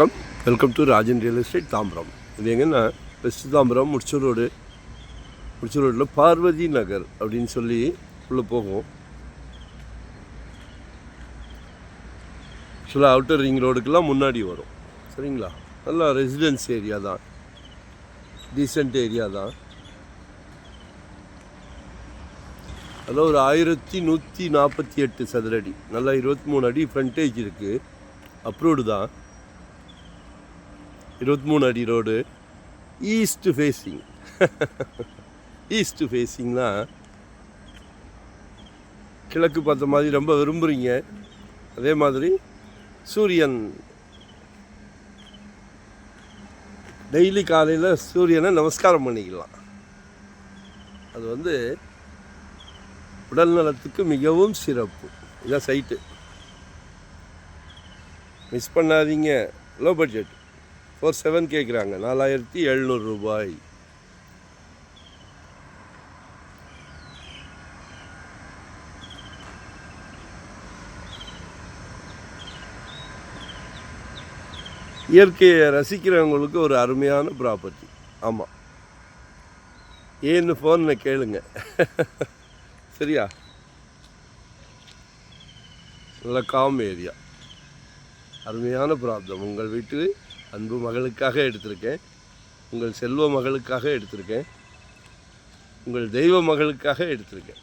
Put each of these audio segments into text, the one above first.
வணக்கம். Welcome to Rajan real estate Tambaram. இது எங்கன்னா வெஸ்ட் தாம்பரம் முடிச்சூர் ரோடில் பார்வதி நகர் அப்படின்னு சொல்லி உள்ளே போகும். ஆக்சுவலாக அவுட்டர் ரிங் ரோடுக்கெல்லாம் முன்னாடி வரும். சரிங்களா? நல்லா ரெசிடென்ஸ் ஏரியா தான், டீசெண்ட் ஏரியா தான். அதில் ஒரு 1148 சதுரடி, நல்லா 23 அடி ஃப்ரண்டேஜ் இருக்குது. அப்ரூவ்டு தான். 23 அடி ரோடு. ஈஸ்ட் ஃபேஸிங்னா கிழக்கு பார்த்த மாதிரி ரொம்ப விரும்புகிறீங்க. அதே மாதிரி சூரியன் டெய்லி காலையில் சூரியனை நமஸ்காரம் பண்ணிக்கலாம். அது உடல் நலத்துக்கு மிகவும் சிறப்பு. இதுதான் சைட்டு, மிஸ் பண்ணாதீங்க. லோ பட்ஜெட் 47 கேட்குறாங்க, 4700 ரூபாய். இயற்கையை ரசிக்கிறவங்களுக்கு ஒரு அருமையான ப்ராப்பர்ட்டி. ஆமாம், ஏன்னு ஃபோனில் கேளுங்க. சரியா? நல்ல காம் ஏரியா, அருமையான ப்ராப்ளம். உங்கள் வீட்டு அன்பு மகளுக்காக எடுத்திருக்கேன், உங்கள் செல்வ மகளுக்காக எடுத்திருக்கேன், உங்கள் தெய்வ மகளுக்காக எடுத்திருக்கேன்.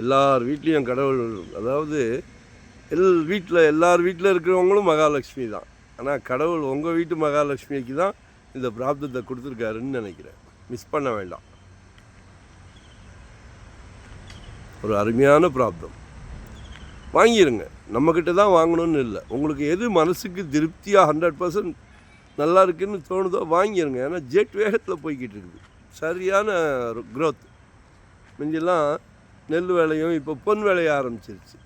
எல்லார் வீட்லேயும் கடவுள், அதாவது எல்லார் வீட்டில் இருக்கிறவங்களும் மகாலட்சுமி தான். ஆனால் கடவுள் உங்கள் வீட்டு மகாலட்சுமிக்கு தான் இந்த பிராப்தத்தை கொடுத்துருக்காருன்னு நினைக்கிறேன். மிஸ் பண்ண வேண்டாம். ஒரு அருமையான பிராப்தம். வாங்கிடுங்க. நம்மக்கிட்ட தான் வாங்கணும்னு இல்லை. உங்களுக்கு எது மனசுக்கு திருப்தியாக 100% நல்லா இருக்குதுன்னு தோணுதோ வாங்கிடுங்க. ஏன்னா ஜெட் வேகத்தில் போய்கிட்டு இருக்குது. சரியான க்ரோத். முன்னெல்லாம் நெல் வேலையும் இப்போ பொன் வேலைய ஆரம்பிச்சிருச்சு.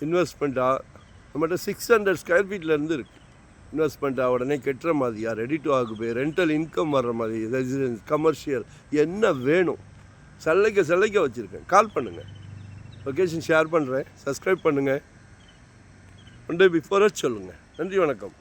இன்வெஸ்ட்மெண்ட்டாக நம்மகிட்ட 600 ஸ்கொயர் ஃபீட்லேருந்து இருக்குது. இன்வெஸ்ட்மெண்ட்டாக உடனே கெட்டுற மாதிரியா, ready to occupy, rental income வர்ற மாதிரி, ரெசிடென்ஸ், கமர்ஷியல், என்ன வேணும் சல்லைக்க வச்சுருக்கேன். கால் பண்ணுங்கள். லொக்கேஷன் ஷேர் பண்ணுறேன். சப்ஸ்கிரைப் பண்ணுங்கள். ஒன் டே பிஃபோராக சொல்லுங்கள். நன்றி, வணக்கம்.